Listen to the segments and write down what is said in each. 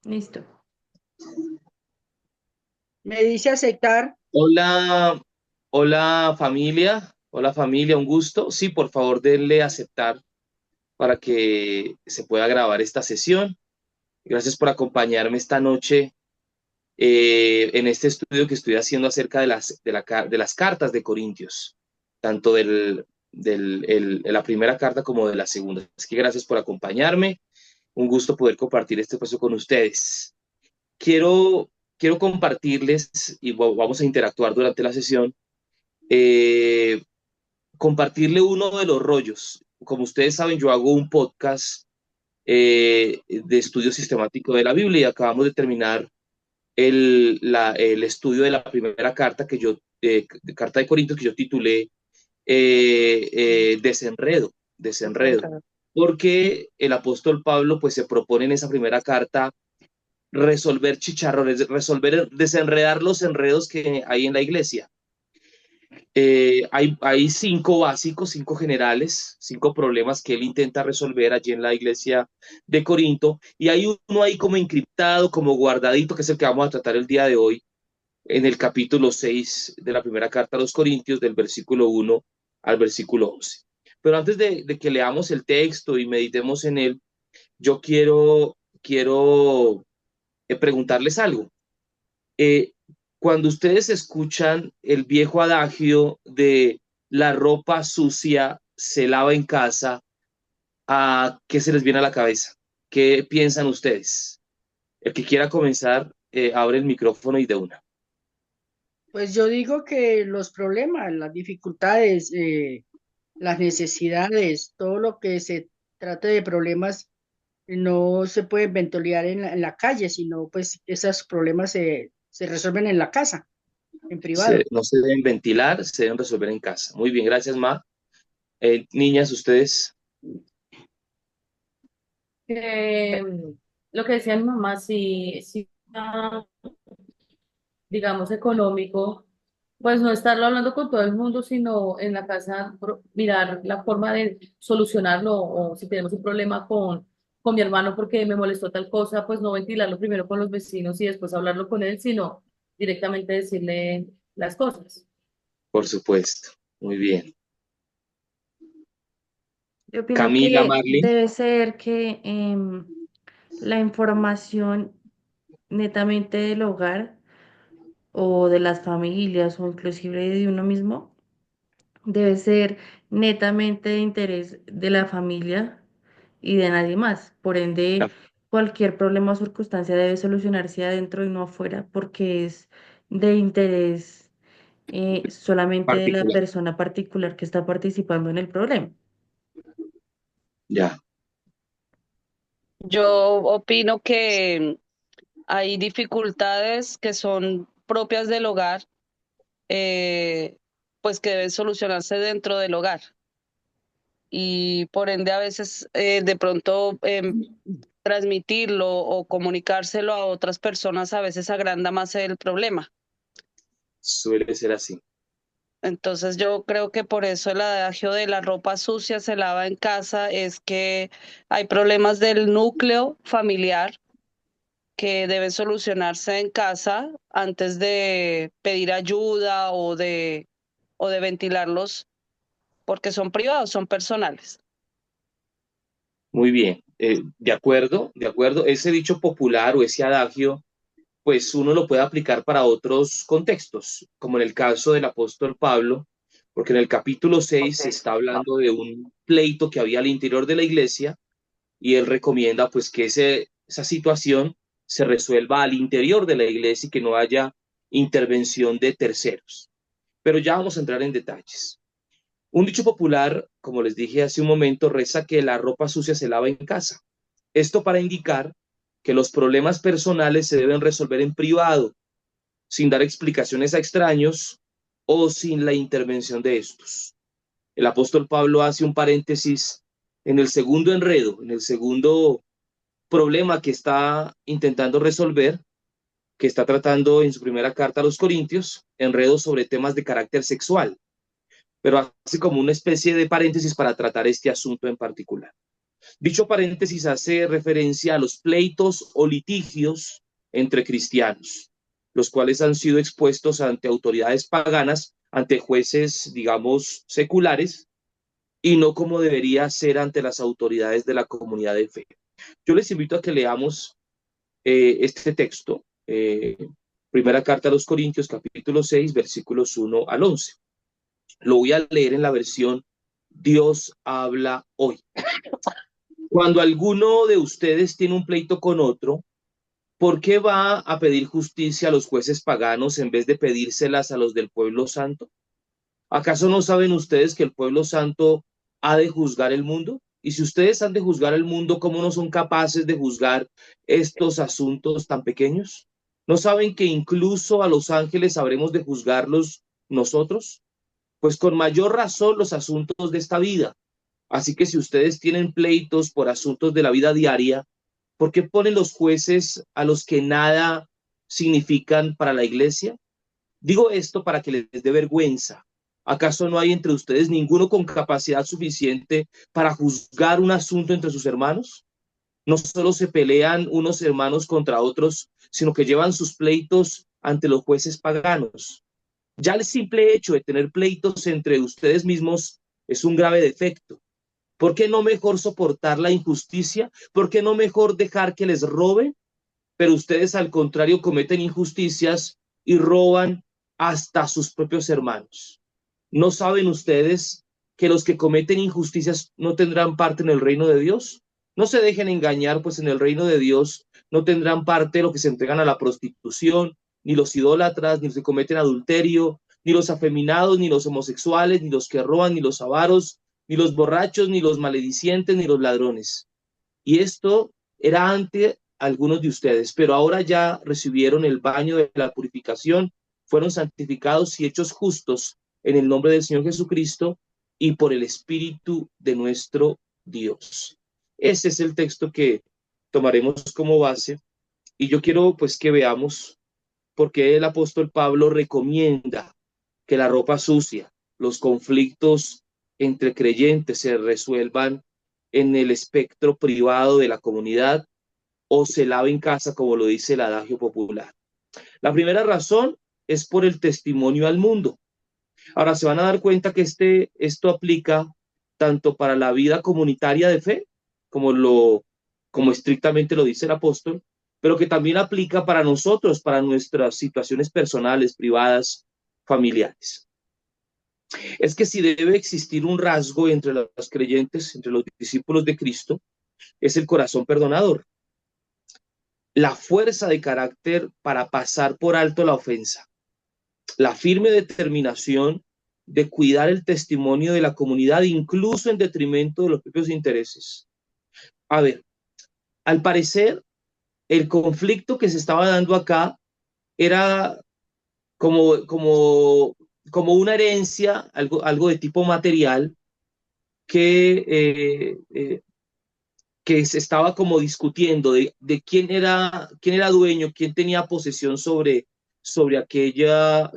Listo. Me dice aceptar. Hola, hola familia, un gusto. Sí, por favor, denle a aceptar para que se pueda grabar esta sesión. Gracias por acompañarme esta noche en este estudio que estoy haciendo acerca de las cartas de Corintios, tanto de la primera carta como de la segunda. Así que gracias por acompañarme. Un gusto poder compartir este espacio con ustedes. Quiero, quiero compartirles y vamos a interactuar durante la sesión. eh, Compartirle uno de los rollos. Como ustedes saben, yo hago un podcast de estudio sistemático de la Biblia y acabamos de terminar el estudio de la primera carta carta de Corintios que yo titulé Desenredo, porque el apóstol Pablo pues se propone en esa primera carta resolver chicharrones, desenredar los enredos que hay en la iglesia. Hay cinco básicos, cinco generales, cinco problemas que él intenta resolver allí en la iglesia de Corinto, y hay uno ahí como encriptado, como guardadito, que es el que vamos a tratar el día de hoy, en el capítulo 6 de la primera carta a los Corintios, del versículo 1 al versículo 11. Pero antes de que leamos el texto y meditemos en él, yo quiero preguntarles algo. eh, Cuando ustedes escuchan el viejo adagio de la ropa sucia se lava en casa, ¿a qué se les viene a la cabeza? ¿Qué piensan ustedes? El que quiera comenzar, abre el micrófono y de una. Pues yo digo que los problemas, las dificultades, las necesidades, todo lo que se trate de problemas no se puede ventolear en la calle, sino pues esos problemas se resuelven en la casa, en privado. No se deben ventilar, se deben resolver en casa. Muy bien, gracias, Ma. Niñas, ustedes. Eh, lo que decía mi mamá, si digamos, económico, pues no estarlo hablando con todo el mundo, sino en la casa mirar la forma de solucionarlo o si tenemos un problema con mi hermano porque me molestó tal cosa, pues no ventilarlo primero con los vecinos y después hablarlo con él, sino directamente decirle las cosas. Por supuesto. Muy bien. Yo opino Camila, que Marley. debe ser que la información netamente del hogar o de las familias o inclusive de uno mismo debe ser netamente de interés de la familia y de nadie más. Por ende, cualquier problema o circunstancia debe solucionarse adentro y no afuera porque es de interés solamente de la Particular. persona particular que está participando en el problema. Ya. Yo opino que hay dificultades que son propias del hogar, eh, pues que deben solucionarse dentro del hogar. Y por ende a veces de pronto transmitirlo o comunicárselo a otras personas a veces agranda más el problema. Suele ser así. Entonces yo creo que por eso el adagio de la ropa sucia se lava en casa es que hay problemas del núcleo familiar que deben solucionarse en casa antes de pedir ayuda o de ventilarlos porque son privados, son personales. Muy bien. De acuerdo, de acuerdo. Ese dicho popular o ese adagio pues uno lo puede aplicar para otros contextos, como en el caso del apóstol Pablo, porque en el capítulo 6 se está hablando de un pleito que había al interior de la iglesia y él recomienda pues que esa situación se resuelva al interior de la iglesia y que no haya intervención de terceros. Pero ya vamos a entrar en detalles. Un dicho popular, como les dije hace un momento, reza que la ropa sucia se lava en casa. Esto para indicar que los problemas personales se deben resolver en privado, sin dar explicaciones a extraños o sin la intervención de estos. El apóstol Pablo hace un paréntesis en el segundo enredo, en el segundo problema que está intentando resolver, que está tratando en su primera carta a los Corintios, enredos sobre temas de carácter sexual, pero hace como una especie de paréntesis para tratar este asunto en particular. Dicho paréntesis hace referencia a los pleitos o litigios entre cristianos, los cuales han sido expuestos ante autoridades paganas, ante jueces, digamos, seculares, y no como debería ser ante las autoridades de la comunidad de fe. Yo les invito a que leamos este texto, primera carta a los Corintios, capítulo 6, versículos 1 al 11. Lo voy a leer en la versión Dios habla hoy. Cuando alguno de ustedes tiene un pleito con otro, ¿por qué va a pedir justicia a los jueces paganos en vez de pedírselas a los del pueblo santo? ¿Acaso no saben ustedes que el pueblo santo ha de juzgar el mundo? Y si ustedes han de juzgar el mundo, ¿cómo no son capaces de juzgar estos asuntos tan pequeños? ¿No saben que incluso a los ángeles habremos de juzgarlos nosotros? Pues con mayor razón los asuntos de esta vida. Así que si ustedes tienen pleitos por asuntos de la vida diaria, ¿por qué ponen los jueces a los que nada significan para la iglesia? Digo esto para que les dé vergüenza. ¿Acaso no hay entre ustedes ninguno con capacidad suficiente para juzgar un asunto entre sus hermanos? No solo se pelean unos hermanos contra otros, sino que llevan sus pleitos ante los jueces paganos. Ya el simple hecho de tener pleitos entre ustedes mismos es un grave defecto. ¿Por qué no mejor soportar la injusticia? ¿Por qué no mejor dejar que les roben? Pero ustedes al contrario cometen injusticias y roban hasta sus propios hermanos. ¿No saben ustedes que los que cometen injusticias no tendrán parte en el reino de Dios? No se dejen engañar, pues en el reino de Dios no tendrán parte los que se entregan a la prostitución, ni los idólatras, ni los que cometen adulterio, ni los afeminados, ni los homosexuales, ni los que roban, ni los avaros, ni los borrachos, ni los maledicientes, ni los ladrones. Y esto era ante algunos de ustedes, pero ahora ya recibieron el baño de la purificación, fueron santificados y hechos justos en el nombre del Señor Jesucristo y por el Espíritu de nuestro Dios. Ese es el texto que tomaremos como base y yo quiero pues que veamos por qué el apóstol Pablo recomienda que la ropa sucia, los conflictos entre creyentes se resuelvan en el espectro privado de la comunidad o se lave en casa, como lo dice el adagio popular. La primera razón es por el testimonio al mundo. Ahora se van a dar cuenta que esto aplica tanto para la vida comunitaria de fe, como estrictamente lo dice el apóstol, pero que también aplica para nosotros, para nuestras situaciones personales, privadas, familiares. Es que si debe existir un rasgo entre los creyentes, entre los discípulos de Cristo, es el corazón perdonador, la fuerza de carácter para pasar por alto la ofensa, la firme determinación de cuidar el testimonio de la comunidad, incluso en detrimento de los propios intereses. A ver, al parecer, el conflicto que se estaba dando acá era como una herencia, algo de tipo material, que se estaba como discutiendo de quién era dueño, quién tenía posesión sobre aquella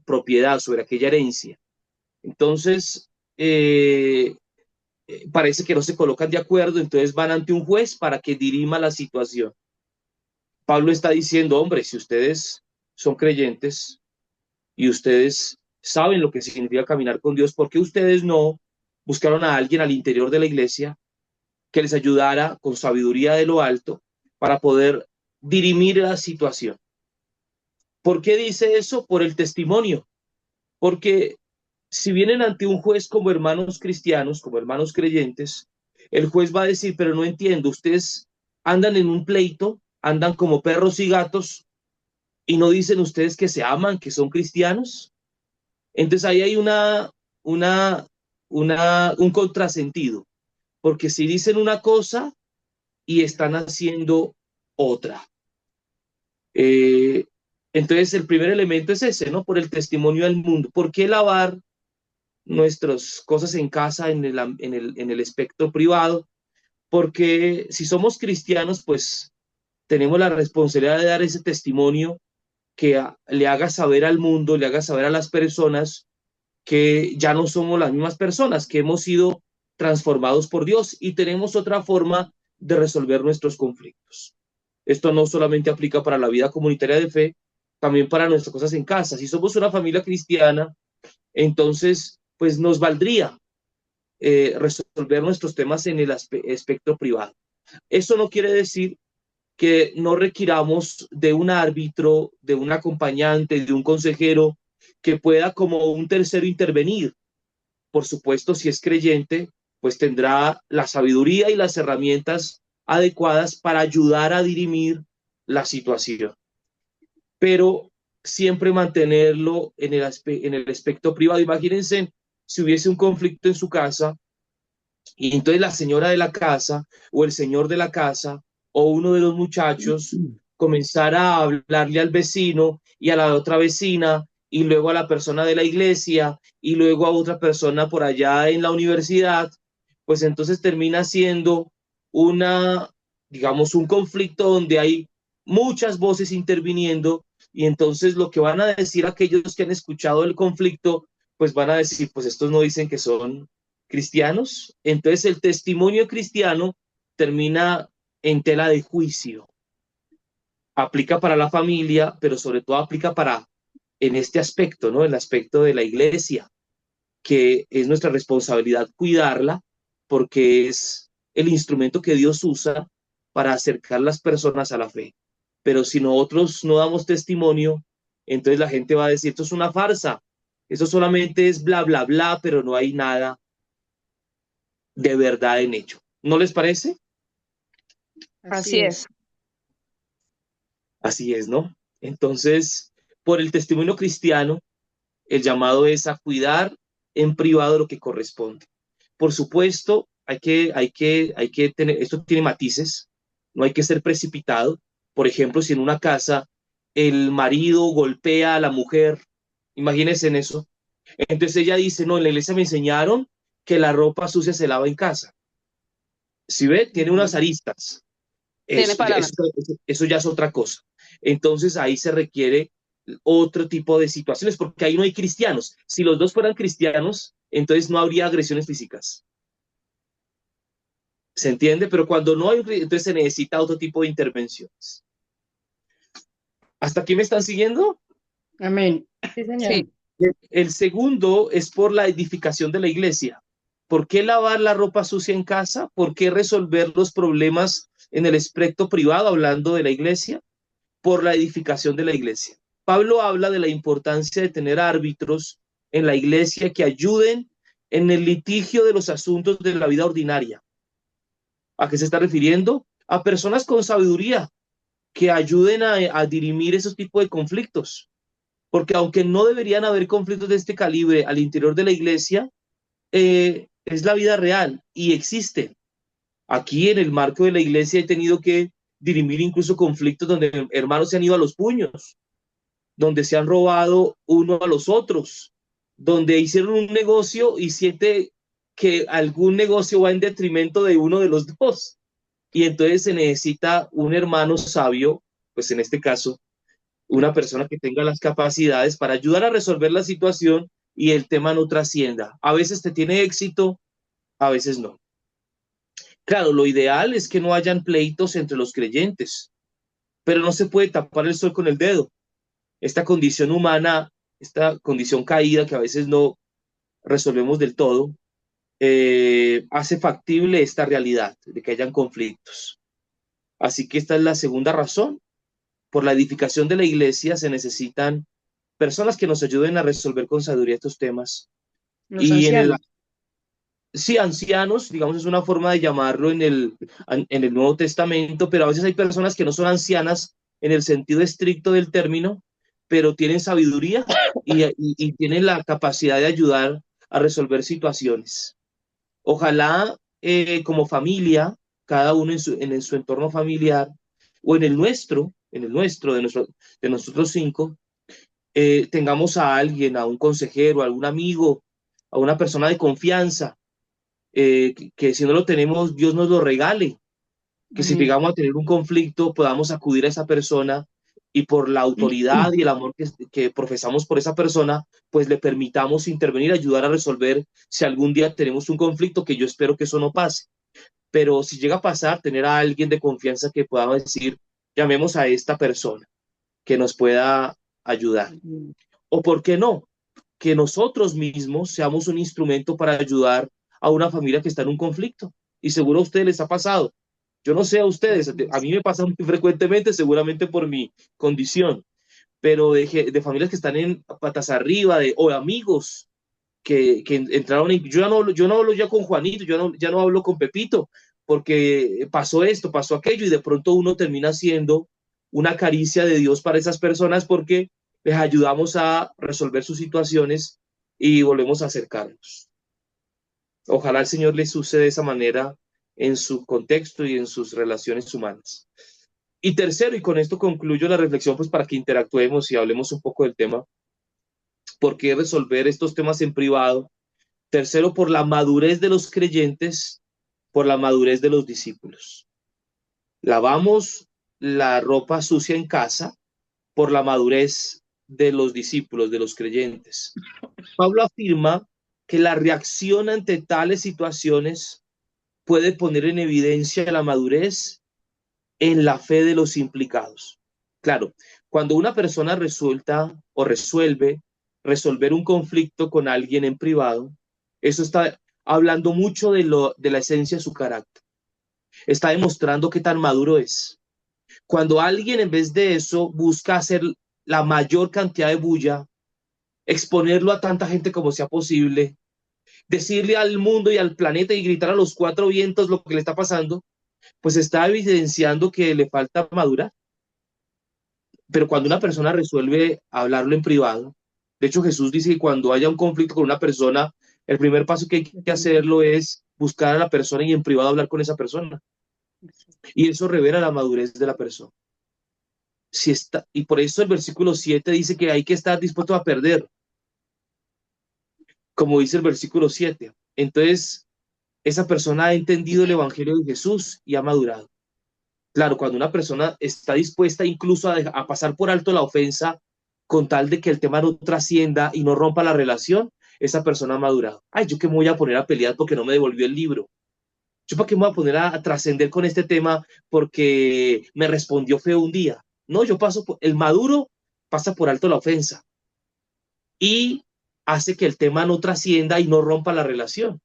propiedad, sobre aquella herencia. Entonces, parece que no se colocan de acuerdo, entonces van ante un juez para que dirima la situación. Pablo está diciendo, hombre, si ustedes son creyentes y ustedes saben lo que significa caminar con Dios, ¿por qué ustedes no buscaron a alguien al interior de la iglesia que les ayudara con sabiduría de lo alto para poder dirimir la situación? ¿Por qué dice eso? Por el testimonio. Porque si vienen ante un juez como hermanos cristianos, como hermanos creyentes, el juez va a decir, pero no entiendo, ustedes andan en un pleito, andan como perros y gatos y no dicen ustedes que se aman, que son cristianos. Entonces ahí hay un contrasentido, porque si dicen una cosa y están haciendo otra. Entonces el primer elemento es ese, ¿no? Por el testimonio al mundo. ¿Por qué lavar nuestras cosas en casa, en el espectro privado? Porque si somos cristianos, pues tenemos la responsabilidad de dar ese testimonio que le haga saber al mundo, le haga saber a las personas que ya no somos las mismas personas, que hemos sido transformados por Dios y tenemos otra forma de resolver nuestros conflictos. Esto no solamente aplica para la vida comunitaria de fe, también para nuestras cosas en casa. Si somos una familia cristiana, entonces, pues nos valdría resolver nuestros temas en el aspecto privado. Eso no quiere decir que no requiramos de un árbitro, de un acompañante, de un consejero que pueda como un tercero intervenir. Por supuesto, si es creyente, pues tendrá la sabiduría y las herramientas adecuadas para ayudar a dirimir la situación. Pero siempre mantenerlo en el aspecto privado. Imagínense si hubiese un conflicto en su casa y entonces la señora de la casa o el señor de la casa o uno de los muchachos comenzara a hablarle al vecino y a la otra vecina y luego a la persona de la iglesia y luego a otra persona por allá en la universidad, pues entonces termina siendo digamos, un conflicto donde hay muchas voces interviniendo y entonces lo que van a decir aquellos que han escuchado el conflicto, pues van a decir, pues estos no dicen que son cristianos. Entonces el testimonio cristiano termina en tela de juicio. Aplica para la familia, pero sobre todo aplica en este aspecto, ¿no? El aspecto de la iglesia, que es nuestra responsabilidad cuidarla, porque es el instrumento que Dios usa para acercar las personas a la fe. Pero si nosotros no damos testimonio, entonces la gente va a decir, esto es una farsa, eso solamente es bla, bla, bla, pero no hay nada de verdad en ello. ¿No les parece? Así es. Así es, ¿no? Entonces, por el testimonio cristiano, el llamado es a cuidar en privado lo que corresponde. Por supuesto, hay que tener, esto tiene matices, no hay que ser precipitado. Por ejemplo, si en una casa el marido golpea a la mujer, imagínense en eso. Entonces ella dice, no, en la iglesia me enseñaron que la ropa sucia se lava en casa. Si ve, tiene unas aristas. Tiene Eso, eso ya es otra cosa. Entonces ahí se requiere otro tipo de situaciones, porque ahí no hay cristianos. Si los dos fueran cristianos, entonces no habría agresiones físicas. ¿Se entiende? Pero cuando no hay, entonces se necesita otro tipo de intervenciones. ¿Hasta aquí me están siguiendo? Amén. Sí, señor. Sí. El segundo es por la edificación de la iglesia. ¿Por qué lavar la ropa sucia en casa? ¿Por qué resolver los problemas en el aspecto privado, hablando de la iglesia? Por la edificación de la iglesia. Pablo habla de la importancia de tener árbitros en la iglesia que ayuden en el litigio de los asuntos de la vida ordinaria. ¿A qué se está refiriendo? A personas con sabiduría que ayuden a dirimir esos tipos de conflictos. Porque aunque no deberían haber conflictos de este calibre al interior de la iglesia, es la vida real y existe. Aquí en el marco de la iglesia he tenido que dirimir incluso conflictos donde hermanos se han ido a los puños, donde se han robado uno a los otros, donde hicieron un negocio y siente que algún negocio va en detrimento de uno de los dos. Y entonces se necesita un hermano sabio, pues en este caso, una persona que tenga las capacidades para ayudar a resolver la situación y el tema no trascienda. A veces te tiene éxito, a veces no. Claro, lo ideal es que no hayan pleitos entre los creyentes, pero no se puede tapar el sol con el dedo. Esta condición humana, esta condición caída que a veces no resolvemos del todo, hace factible esta realidad de que hayan conflictos. Así que esta es la segunda razón. Por la edificación de la iglesia se necesitan personas que nos ayuden a resolver con sabiduría estos temas. Los ancianos. Sí, ancianos, digamos, es una forma de llamarlo en el Nuevo Testamento, pero a veces hay personas que no son ancianas en el sentido estricto del término, pero tienen sabiduría y tienen la capacidad de ayudar a resolver situaciones. Ojalá como familia, cada uno en su entorno familiar o de nosotros cinco, tengamos a alguien, a un consejero, a algún amigo, a una persona de confianza, que si no lo tenemos, Dios nos lo regale, que si llegamos a tener un conflicto, podamos acudir a esa persona y por la autoridad y el amor que profesamos por esa persona, pues le permitamos intervenir, ayudar a resolver si algún día tenemos un conflicto, que yo espero que eso no pase. Pero si llega a pasar, tener a alguien de confianza que podamos decir, llamemos a esta persona, que nos pueda ayudar. O por qué no, que nosotros mismos seamos un instrumento para ayudar a una familia que está en un conflicto. Y seguro a ustedes les ha pasado. Yo no sé a ustedes, a mí me pasa muy frecuentemente, seguramente por mi condición, pero de familias que están en patas arriba, o amigos que entraron, yo no hablo ya con Juanito, ya no hablo con Pepito, porque pasó esto, pasó aquello, y de pronto uno termina siendo una caricia de Dios para esas personas porque les ayudamos a resolver sus situaciones y volvemos a acercarnos. Ojalá el Señor les use de esa manera en su contexto y en sus relaciones humanas. Y tercero, y con esto concluyo la reflexión, pues para que interactuemos y hablemos un poco del tema, ¿por qué resolver estos temas en privado? Tercero, por la madurez de los creyentes, por la madurez de los discípulos. Lavamos la ropa sucia en casa por la madurez de los discípulos, de los creyentes. Pablo afirma que la reacción ante tales situaciones puede poner en evidencia la madurez en la fe de los implicados. Claro, cuando una persona resulta o resuelve resolver un conflicto con alguien en privado, eso está hablando mucho de la esencia de su carácter. Está demostrando qué tan maduro es. Cuando alguien en vez de eso busca hacer la mayor cantidad de bulla, exponerlo a tanta gente como sea posible, decirle al mundo y al planeta y gritar a los cuatro vientos lo que le está pasando, pues está evidenciando que le falta madurar. Pero cuando una persona resuelve hablarlo en privado, de hecho Jesús dice que cuando haya un conflicto con una persona, el primer paso que hay que hacerlo es buscar a la persona y en privado hablar con esa persona. Y eso revela la madurez de la persona. Si está, y por eso el versículo 7 dice que hay que estar dispuesto a perder, como dice el versículo 7. Entonces, esa persona ha entendido el evangelio de Jesús y ha madurado. Claro, cuando una persona está dispuesta incluso a pasar por alto la ofensa con tal de que el tema no trascienda y no rompa la relación, esa persona ha madurado. Ay, ¿yo qué me voy a poner a pelear porque no me devolvió el libro? ¿Yo para qué me voy a poner a trascender con este tema porque me respondió feo un día? No, el maduro pasa por alto la ofensa y hace que el tema no trascienda y no rompa la relación.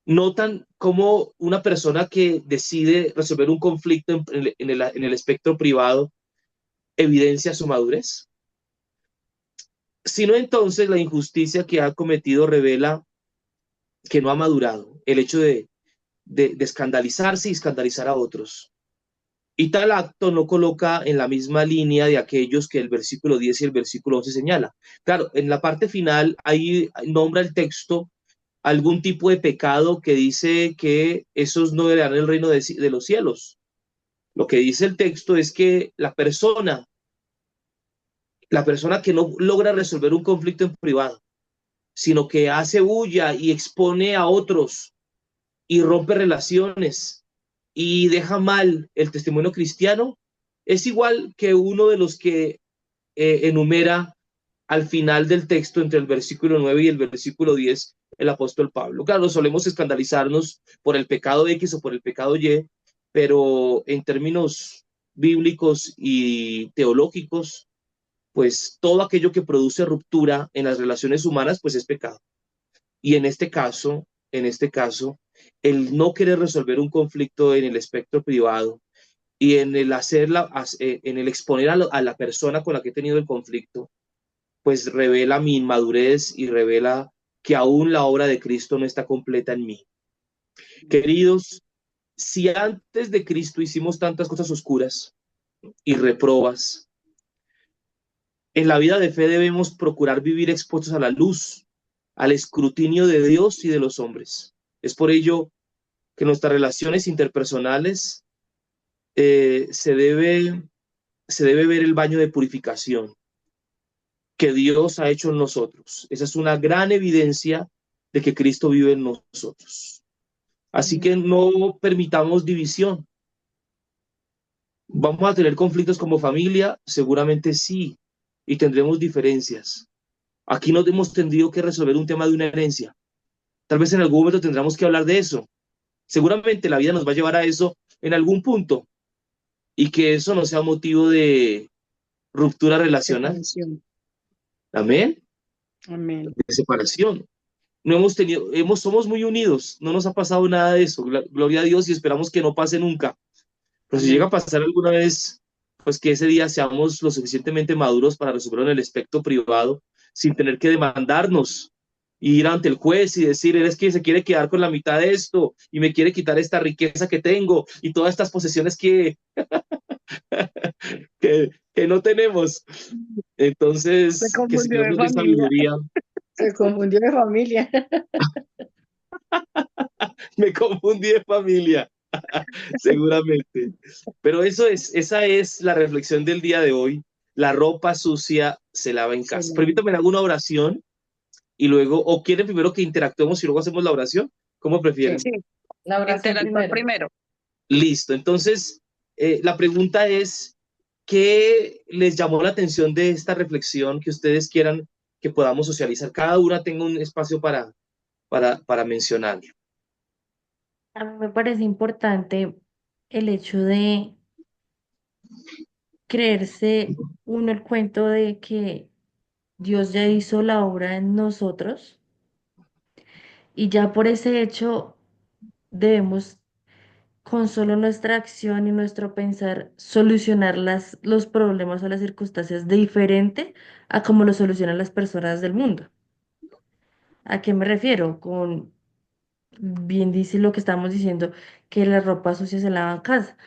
Notan cómo una persona que decide resolver un conflicto en el espectro privado evidencia su madurez. Si no, entonces la injusticia que ha cometido revela que no ha madurado. El hecho de escandalizarse y escandalizar a otros. Y tal acto no coloca en la misma línea de aquellos que el versículo 10 y el versículo 11 señala. Claro, en la parte final ahí nombra el texto algún tipo de pecado que dice que esos no heredarán el reino de los cielos. Lo que dice el texto es que la persona que no logra resolver un conflicto en privado, sino que hace bulla y expone a otros y rompe relaciones y deja mal el testimonio cristiano, es igual que uno de los que enumera al final del texto entre el versículo 9 y el versículo 10 el apóstol Pablo. Claro, solemos escandalizarnos por el pecado X o por el pecado Y, pero en términos bíblicos y teológicos, pues todo aquello que produce ruptura en las relaciones humanas, pues es pecado. Y en este caso, el no querer resolver un conflicto en el espectro privado y en el en el exponer a la persona con la que he tenido el conflicto, pues revela mi inmadurez y revela que aún la obra de Cristo no está completa en mí. Queridos, si antes de Cristo hicimos tantas cosas oscuras y reprobas, en la vida de fe debemos procurar vivir expuestos a la luz, al escrutinio de Dios y de los hombres. Es por ello que nuestras relaciones interpersonales se debe ver el baño de purificación que Dios ha hecho en nosotros. Esa es una gran evidencia de que Cristo vive en nosotros. Así que no permitamos división. ¿Vamos a tener conflictos como familia? Seguramente sí, y tendremos diferencias. Aquí no hemos tenido que resolver un tema de una herencia. Tal vez en algún momento tendremos que hablar de eso. Seguramente la vida nos va a llevar a eso en algún punto y que eso no sea motivo de ruptura relacional. Separación. Amén. Amén. De separación. No hemos tenido, somos muy unidos, no nos ha pasado nada de eso. Gloria a Dios y esperamos que no pase nunca. Pero si llega a Amén. pasar alguna vez, pues que ese día seamos lo suficientemente maduros para resolverlo en el aspecto privado, sin tener que demandarnos y ir ante el juez y decir, eres que se quiere quedar con la mitad de esto y me quiere quitar esta riqueza que tengo y todas estas posesiones que no tenemos. Se Entonces, que el confundió Señor de nos dé familia. sabiduría. Se confundió de familia. Me confundí de familia, seguramente. Pero esa es la reflexión del día de hoy. La ropa sucia se lava en casa. Excelente. Permítame hacer una oración y luego, o quieren primero que interactuemos y luego hacemos la oración, ¿cómo Sí. prefieren? Sí, La oración interactuar primero. primero. Listo. Entonces, la pregunta es, ¿qué les llamó la atención de esta reflexión que ustedes quieran que podamos socializar? Cada una tenga un espacio para mencionar. A mí me parece importante el hecho de creerse uno el cuento de que Dios ya hizo la obra en nosotros y ya por ese hecho debemos con solo nuestra acción y nuestro pensar solucionar los problemas o las circunstancias de diferente a como lo solucionan las personas del mundo. ¿A qué me refiero? Bien dice lo que estamos diciendo, que la ropa sucia se lava en casa.